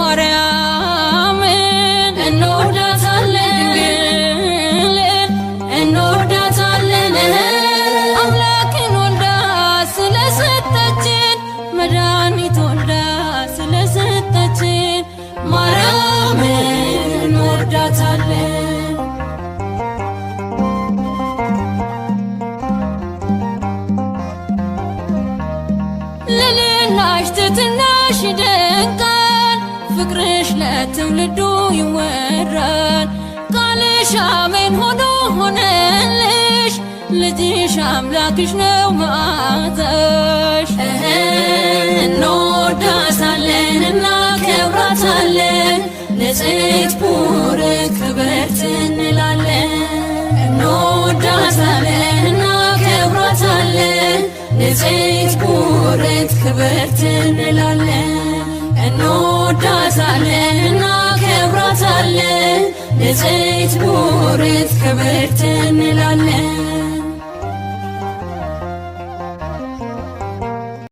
ማርያምን እንወዳታለን ድንግልን እንወዳታለን አምላክን ወልዳ ስለሰጠችን መድኃኒት ወልዳ ስለሰጠችን ማርያምን እንወዳታለን። ልልናሽ ትሕትናሽ ይደንቃል ፍቅርሽ ለትውልዱ ይወራል ቃልሽ አሜን ሆኖ ሆነልሽ ልጅሽ አምላክሽ ነው መዓዛሽ እንወዳታለን እናከብራታለን ንጽሕት ቡርክት ክብርት እንላለን እንወዳታለን እናከብራታለን ንጽሕት ቡርክት ክብርት እንላለን እንወዳታለን እናከብራታለን ንጽሕት ቡርክት ክብርት እንላለን